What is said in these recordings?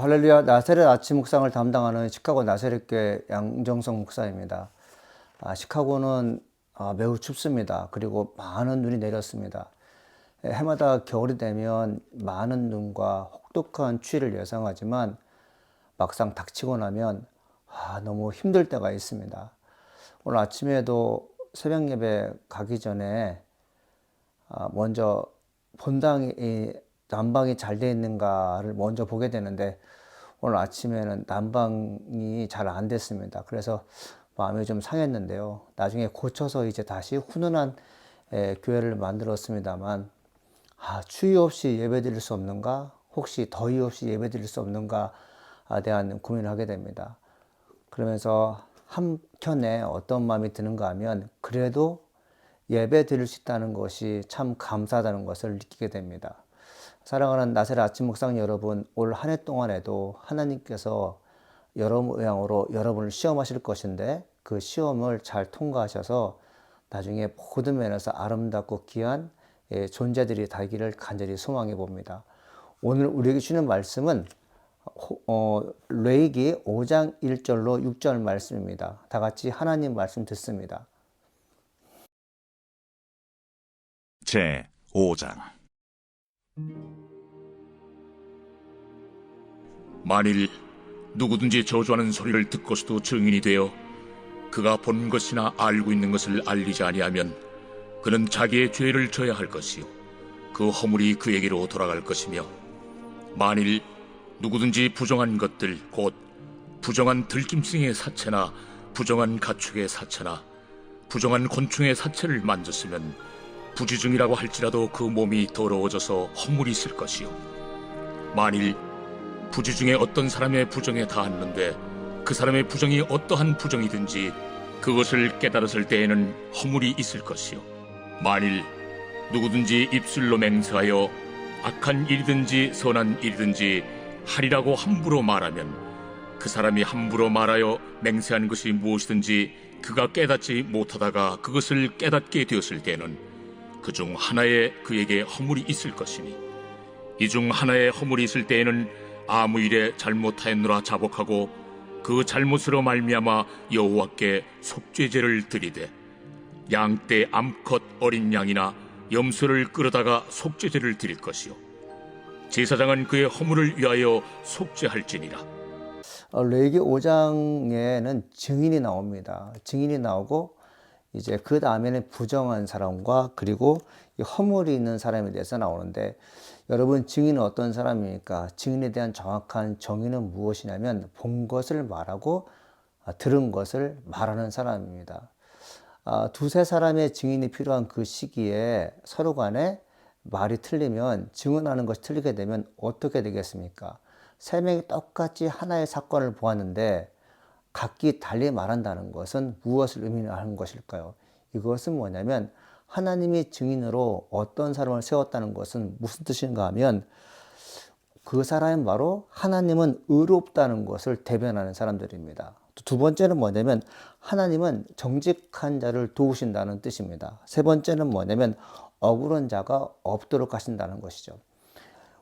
할렐루야. 나사렛 아침 묵상을 담당하는 시카고 나사렛교회 양정성 목사입니다. 시카고는 매우 춥습니다. 그리고 많은 눈이 내렸습니다. 해마다 겨울이 되면 많은 눈과 혹독한 추위를 예상하지만 막상 닥치고 나면 너무 힘들 때가 있습니다. 오늘 아침에도 새벽 예배 가기 전에 먼저 본당이 난방이 잘 돼 있는가를 먼저 보게 되는데 오늘 아침에는 난방이 잘 안 됐습니다. 그래서 마음이 좀 상했는데요. 나중에 고쳐서 이제 다시 훈훈한 교회를 만들었습니다만 추위 없이 예배드릴 수 없는가? 혹시 더위 없이 예배드릴 수 없는가에 대한 고민을 하게 됩니다. 그러면서 한켠에 어떤 마음이 드는가 하면 그래도 예배 드릴 수 있다는 것이 참 감사하다는 것을 느끼게 됩니다. 사랑하는 나사렛 아침 묵상 여러분, 올 한 해 동안에도 하나님께서 여러 모양으로 여러분을 시험하실 것인데 그 시험을 잘 통과하셔서 나중에 모든 면에서 아름답고 귀한 존재들이 되기를 간절히 소망해 봅니다. 오늘 우리에게 주는 말씀은 레위기 5장 1절로 6절 말씀입니다. 다 같이 하나님 말씀 듣습니다. 제 5장. 만일 누구든지 저주하는 소리를 듣고서도 증인이 되어 그가 본 것이나 알고 있는 것을 알리지 아니하면 그는 자기의 죄를 져야 할 것이요 그 허물이 그에게로 돌아갈 것이며, 만일 누구든지 부정한 것들 곧 부정한 들짐승의 사체나 부정한 가축의 사체나 부정한 곤충의 사체를 만졌으면 부지중이라고 할지라도 그 몸이 더러워져서 허물이 있을 것이요, 만일 부지 중에 어떤 사람의 부정에 닿았는데 그 사람의 부정이 어떠한 부정이든지 그것을 깨달았을 때에는 허물이 있을 것이요, 만일 누구든지 입술로 맹세하여 악한 일이든지 선한 일이든지 하리라고 함부로 말하면 그 사람이 함부로 말하여 맹세한 것이 무엇이든지 그가 깨닫지 못하다가 그것을 깨닫게 되었을 때는 그 중 하나에 그에게 허물이 있을 것이니, 이 중 하나에 허물이 있을 때에는 아무 일에 잘못하였노라 자복하고 그 잘못으로 말미암아 여호와께 속죄제를 드리되 양떼 암컷 어린 양이나 염소를 끌어다가 속죄제를 드릴 것이요 제사장은 그의 허물을 위하여 속죄할지니라. 레위기 5장에는 증인이 나옵니다. 증인이 나오고 이제 그 다음에는 부정한 사람과 그리고 허물이 있는 사람에 대해서 나오는데, 여러분 증인은 어떤 사람입니까? 증인에 대한 정확한 정의는 무엇이냐면 본 것을 말하고 들은 것을 말하는 사람입니다. 두세 사람의 증인이 필요한 그 시기에 서로 간에 말이 틀리면, 증언하는 것이 틀리게 되면 어떻게 되겠습니까? 세 명이 똑같이 하나의 사건을 보았는데 각기 달리 말한다는 것은 무엇을 의미하는 것일까요? 이것은 뭐냐면 하나님이 증인으로 어떤 사람을 세웠다는 것은 무슨 뜻인가 하면 그 사람은 바로 하나님은 의롭다는 것을 대변하는 사람들입니다. 두 번째는 뭐냐면 하나님은 정직한 자를 도우신다는 뜻입니다. 세 번째는 뭐냐면 억울한 자가 없도록 하신다는 것이죠.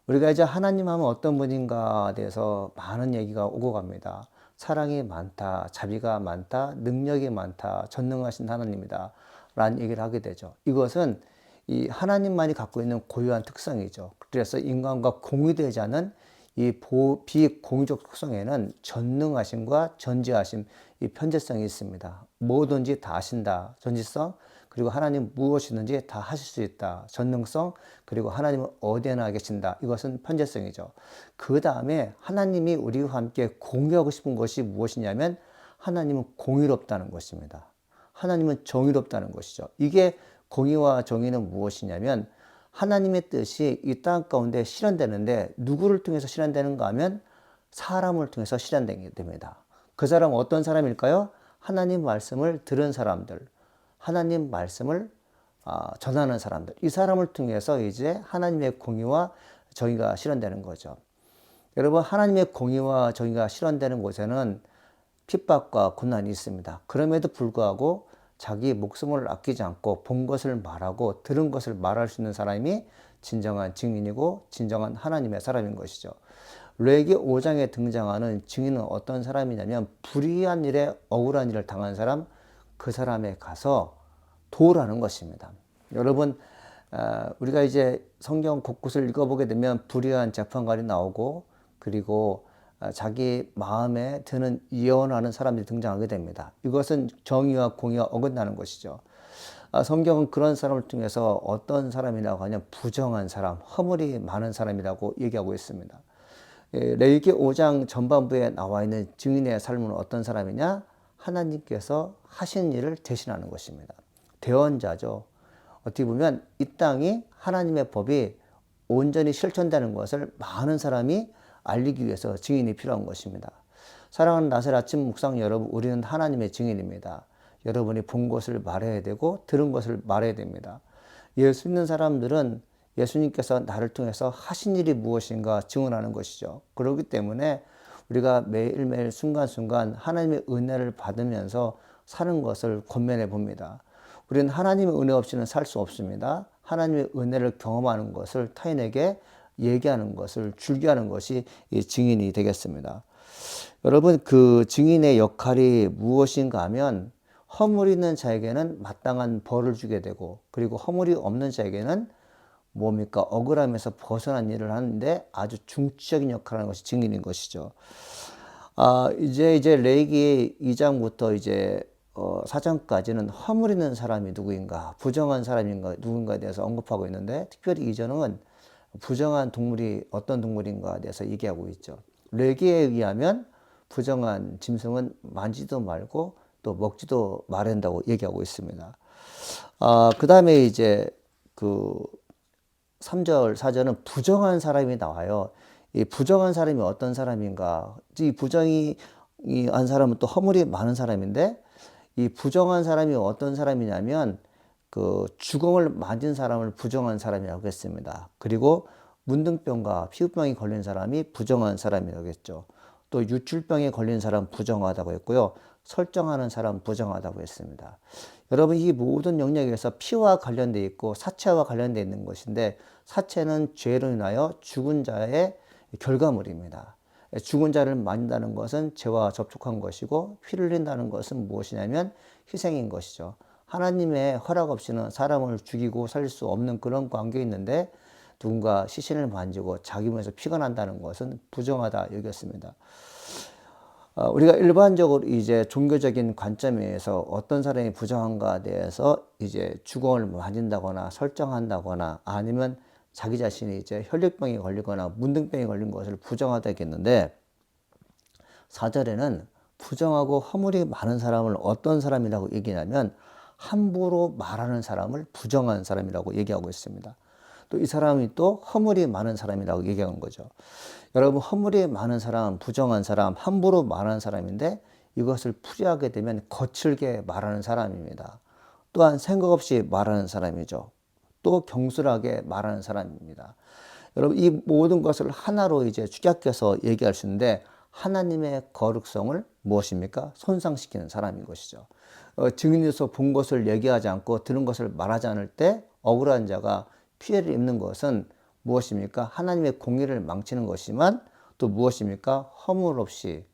우리가 이제 하나님 하면 어떤 분인가에 대해서 많은 얘기가 오고 갑니다. 사랑이 많다, 자비가 많다, 능력이 많다, 전능하신 하나님이다 라는 얘기를 하게 되죠. 이것은 이 하나님만이 갖고 있는 고유한 특성이죠. 그래서 인간과 공유되지 않은 이 비공유적 특성에는 전능하심과 전지하심, 이 편재성이 있습니다. 뭐든지 다 아신다, 전지성, 그리고 하나님 무엇이든지 다 하실 수 있다, 전능성, 그리고 하나님은 어디에나 계신다, 이것은 편재성이죠. 그 다음에 하나님이 우리와 함께 공유하고 싶은 것이 무엇이냐면 하나님은 공의롭다는 것입니다. 하나님은 정의롭다는 것이죠. 이게 공의와 정의는 무엇이냐면 하나님의 뜻이 이 땅 가운데 실현되는데 누구를 통해서 실현되는가 하면 사람을 통해서 실현되게 됩니다. 그 사람은 어떤 사람일까요? 하나님 말씀을 들은 사람들, 하나님 말씀을 전하는 사람들, 이 사람을 통해서 이제 하나님의 공의와 정의가 실현되는 거죠. 여러분, 하나님의 공의와 정의가 실현되는 곳에는 핍박과 고난이 있습니다. 그럼에도 불구하고 자기 목숨을 아끼지 않고 본 것을 말하고 들은 것을 말할 수 있는 사람이 진정한 증인이고 진정한 하나님의 사람인 것이죠. 레위기 5장에 등장하는 증인은 어떤 사람이냐면 불의한 일에 억울한 일을 당한 사람, 그 사람에 가서 도우라는 것입니다. 여러분, 우리가 이제 성경 곳곳을 읽어보게 되면 불의한 재판관이 나오고, 그리고 자기 마음에 드는 예언하는 사람들이 등장하게 됩니다. 이것은 정의와 공의와 어긋나는 것이죠. 성경은 그런 사람을 통해서 어떤 사람이라고 하냐, 부정한 사람, 허물이 많은 사람이라고 얘기하고 있습니다. 레위기 5장 전반부에 나와 있는 증인의 삶은 어떤 사람이냐? 하나님께서 하신 일을 대신하는 것입니다. 대언자죠. 어떻게 보면 이 땅이 하나님의 법이 온전히 실천되는 것을 많은 사람이 알리기 위해서 증인이 필요한 것입니다. 사랑하는 나셀 아침 묵상 여러분, 우리는 하나님의 증인입니다. 여러분이 본 것을 말해야 되고 들은 것을 말해야 됩니다. 예수 믿는 사람들은 예수님께서 나를 통해서 하신 일이 무엇인가 증언하는 것이죠. 그렇기 때문에 우리가 매일매일 순간순간 하나님의 은혜를 받으면서 사는 것을 권면해 봅니다. 우리는 하나님의 은혜 없이는 살 수 없습니다. 하나님의 은혜를 경험하는 것을 타인에게 얘기하는 것을 줄기하는 것이 증인이 되겠습니다. 여러분, 그 증인의 역할이 무엇인가 하면 허물 있는 자에게는 마땅한 벌을 주게 되고, 그리고 허물이 없는 자에게는 뭡니까? 억울함에서 벗어난 일을 하는데 아주 중추적인 역할을 하는 것이 증인인 것이죠. 이제 레위기 2장부터 이제 4장까지는 허물 있는 사람이 누구인가, 부정한 사람인가 누군가에 대해서 언급하고 있는데, 특별히 이전은 부정한 동물이 어떤 동물인가에 대해서 얘기하고 있죠. 레위기에 의하면 부정한 짐승은 만지도 말고 또 먹지도 말아야 한다고 얘기하고 있습니다. 그 다음에 이제 그 3절, 4절은 부정한 사람이 나와요. 이 부정한 사람이 어떤 사람인가? 이 부정한 사람은 또 허물이 많은 사람인데, 이 부정한 사람이 어떤 사람이냐면 그 죽음을 맞은 사람을 부정한 사람이라고 했습니다. 그리고 문둥병과 피부병이 걸린 사람이 부정한 사람이라고 했죠. 또 유출병에 걸린 사람 부정하다고 했고요. 설정하는 사람 부정하다고 했습니다. 여러분, 이 모든 영역에서 피와 관련되어 있고 사체와 관련되어 있는 것인데, 사체는 죄로 인하여 죽은 자의 결과물입니다. 죽은 자를 만진다는 것은 죄와 접촉한 것이고, 피를 흘린다는 것은 무엇이냐면 희생인 것이죠. 하나님의 허락 없이는 사람을 죽이고 살릴 수 없는 그런 관계에 있는데, 누군가 시신을 만지고 자기 몸에서 피가 난다는 것은 부정하다 여겼습니다. 우리가 일반적으로 이제 종교적인 관점에서 어떤 사람이 부정한가에 대해서 이제 죽음을 만진다거나 설정한다거나, 아니면 자기 자신이 이제 혈류병에 걸리거나 문둥병에 걸린 것을 부정하다 했겠는데, 4절에는 부정하고 허물이 많은 사람을 어떤 사람이라고 얘기하냐면 함부로 말하는 사람을 부정한 사람이라고 얘기하고 있습니다. 또 이 사람이 또 허물이 많은 사람이라고 얘기하는 거죠. 여러분, 허물이 많은 사람, 부정한 사람, 함부로 말하는 사람인데, 이것을 풀이하게 되면 거칠게 말하는 사람입니다. 또한 생각 없이 말하는 사람이죠. 또 경솔하게 말하는 사람입니다. 여러분, 이 모든 것을 하나로 이제 축약해서 얘기할 수 있는데, 하나님의 거룩성을 무엇입니까? 손상시키는 사람인 것이죠. 증인으로서 본 것을 얘기하지 않고 들은 것을 말하지 않을 때 억울한 자가 피해를 입는 것은 무엇입니까? 하나님의 공의를 망치는 것이지만, 또 무엇입니까? 허물 없이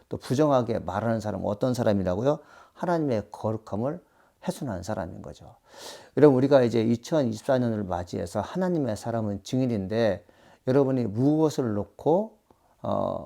또 부정하게 말하는 사람은 어떤 사람이라고요? 하나님의 거룩함을 훼손한 사람인 거죠. 여러분, 우리가 이제 2024년을 맞이해서 하나님의 사람은 증인인데, 여러분이 무엇을 놓고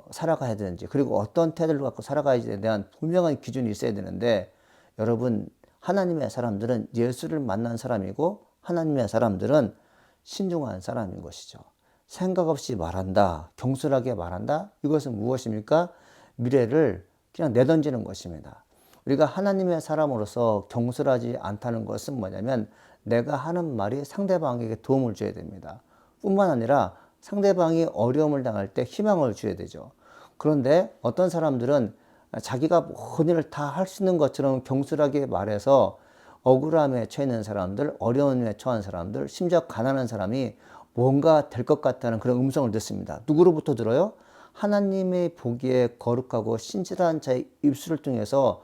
살아가야 되는지, 그리고 어떤 태도를 갖고 살아가야지에 대한 분명한 기준이 있어야 되는데, 여러분, 하나님의 사람들은 예수를 만난 사람이고, 하나님의 사람들은 신중한 사람인 것이죠. 생각 없이 말한다, 경솔하게 말한다, 이것은 무엇입니까? 미래를 그냥 내던지는 것입니다. 우리가 하나님의 사람으로서 경솔하지 않다는 것은 뭐냐면, 내가 하는 말이 상대방에게 도움을 줘야 됩니다. 뿐만 아니라 상대방이 어려움을 당할 때 희망을 줘야 되죠. 그런데 어떤 사람들은 자기가 모든 일을 다 할 수 있는 것처럼 경솔하게 말해서 억울함에 처해 있는 사람들, 어려움에 처한 사람들, 심지어 가난한 사람이 뭔가 될 것 같다는 그런 음성을 듣습니다. 누구로부터 들어요? 하나님의 보기에 거룩하고 신실한 자의 입술을 통해서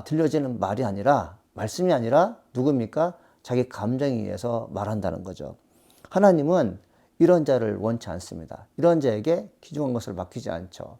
들려지는 말이 아니라, 말씀이 아니라 누굽니까? 자기 감정에 의해서 말한다는 거죠. 하나님은 이런 자를 원치 않습니다. 이런 자에게 귀중한 것을 맡기지 않죠.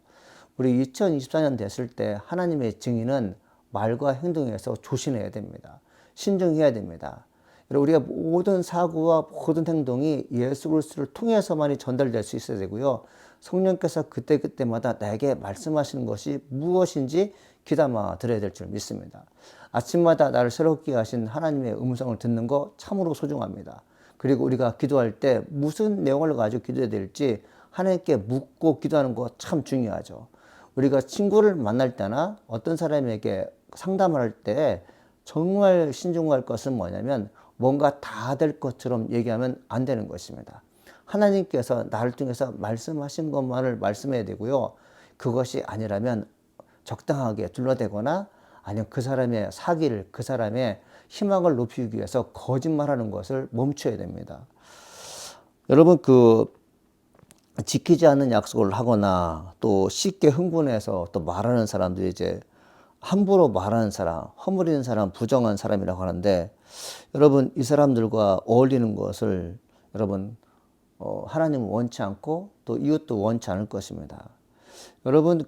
우리 2024년 됐을 때 하나님의 증인은 말과 행동에서 조심해야 됩니다. 신중해야 됩니다. 우리가 모든 사고와 모든 행동이 예수 그리스도를 통해서만이 전달될 수 있어야 되고요. 성령께서 그때그때마다 나에게 말씀하시는 것이 무엇인지 귀담아 들어야 될 줄 믿습니다. 아침마다 나를 새롭게 하신 하나님의 음성을 듣는 거 참으로 소중합니다. 그리고 우리가 기도할 때 무슨 내용을 가지고 기도해야 될지 하나님께 묻고 기도하는 거 참 중요하죠. 우리가 친구를 만날 때나 어떤 사람에게 상담을 할 때 정말 신중할 것은 뭐냐면 뭔가 다 될 것처럼 얘기하면 안 되는 것입니다. 하나님께서 나를 통해서 말씀하신 것만을 말씀해야 되고요. 그것이 아니라면 적당하게 둘러대거나 아니면 그 사람의 사기를, 그 사람의 희망을 높이기 위해서 거짓말하는 것을 멈춰야 됩니다. 여러분, 지키지 않는 약속을 하거나 또 쉽게 흥분해서 또 말하는 사람들이 이제 함부로 말하는 사람, 허물이는 사람, 부정한 사람이라고 하는데, 여러분 이 사람들과 어울리는 것을 여러분 하나님은 원치 않고 또 이웃도 원치 않을 것입니다. 여러분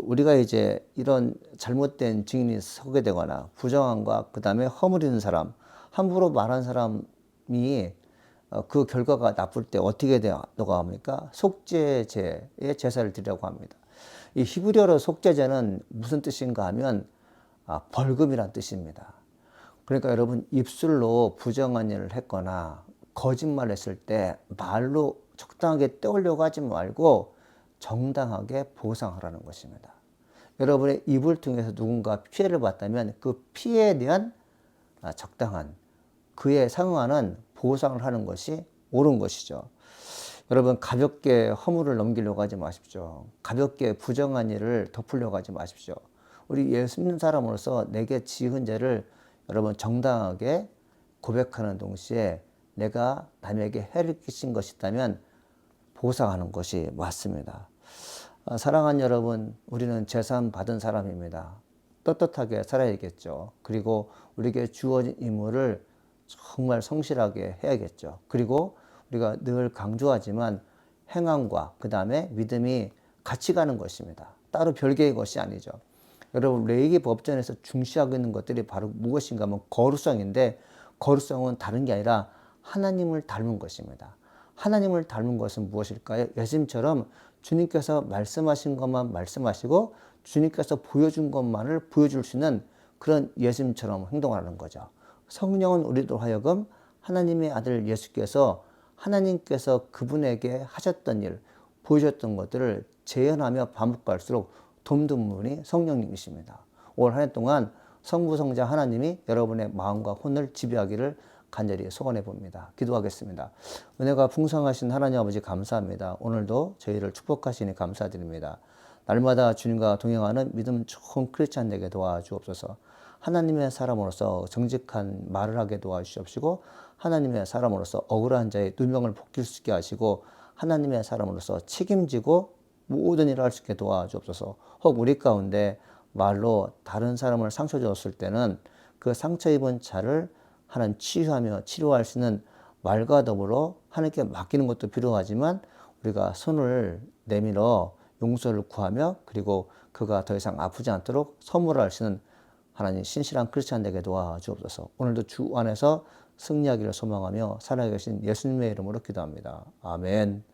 우리가 이제 이런 잘못된 증인이 서게 되거나 부정함과 그 다음에 허물이는 사람, 함부로 말하는 사람이 그 결과가 나쁠 때 어떻게 되라고 합니까? 속죄제의 제사를 드리라고 합니다. 이 히브리어로 속죄제는 무슨 뜻인가 하면 벌금이란 뜻입니다. 그러니까 여러분 입술로 부정한 일을 했거나 거짓말을 했을 때 말로 적당하게 떠올려고 하지 말고 정당하게 보상하라는 것입니다. 여러분의 입을 통해서 누군가 피해를 봤다면 그 피해에 대한 적당한 그에 상응하는 보상을 하는 것이 옳은 것이죠. 여러분 가볍게 허물을 넘기려고 하지 마십시오. 가볍게 부정한 일을 덮으려고 하지 마십시오. 우리 예수 믿는 사람으로서 내게 지은 죄를 여러분 정당하게 고백하는 동시에 내가 남에게 해를 끼친 것이 있다면 보상하는 것이 맞습니다. 사랑하는 여러분, 우리는 재산 받은 사람입니다. 떳떳하게 살아야겠죠. 그리고 우리에게 주어진 임무를 정말 성실하게 해야겠죠. 그리고 우리가 늘 강조하지만 행함과 그 다음에 믿음이 같이 가는 것입니다. 따로 별개의 것이 아니죠. 여러분 레위기 법전에서 중시하고 있는 것들이 바로 무엇인가 하면 거룩성인데, 거룩성은 다른 게 아니라 하나님을 닮은 것입니다. 하나님을 닮은 것은 무엇일까요? 예수님처럼 주님께서 말씀하신 것만 말씀하시고 주님께서 보여준 것만을 보여줄 수 있는 그런 예수님처럼 행동하는 거죠. 성령은 우리도 하여금 하나님의 아들 예수께서 하나님께서 그분에게 하셨던 일, 보여줬던 것들을 재현하며 반복할수록 돕는 분이 성령님이십니다. 올 한 해 동안 성부, 성자 하나님이 여러분의 마음과 혼을 지배하기를 간절히 소원해 봅니다. 기도하겠습니다. 은혜가 풍성하신 하나님 아버지 감사합니다. 오늘도 저희를 축복하시니 감사드립니다. 날마다 주님과 동행하는 믿음 좋은 크리스찬 되게 도와주옵소서. 하나님의 사람으로서 정직한 말을 하게 도와주시옵시고, 하나님의 사람으로서 억울한 자의 누명을 벗길 수 있게 하시고, 하나님의 사람으로서 책임지고 모든 일을 할 수 있게 도와주옵소서. 혹 우리 가운데 말로 다른 사람을 상처 줬을 때는 그 상처 입은 자를 하나님 치유하며 치료할 수 있는 말과 더불어 하나님께 맡기는 것도 필요하지만, 우리가 손을 내밀어 용서를 구하며 그리고 그가 더 이상 아프지 않도록 선물할 수 있는 하나님 신실한 크리스찬 되게 도와주옵소서. 오늘도 주 안에서 승리하기를 소망하며 살아계신 예수님의 이름으로 기도합니다. 아멘.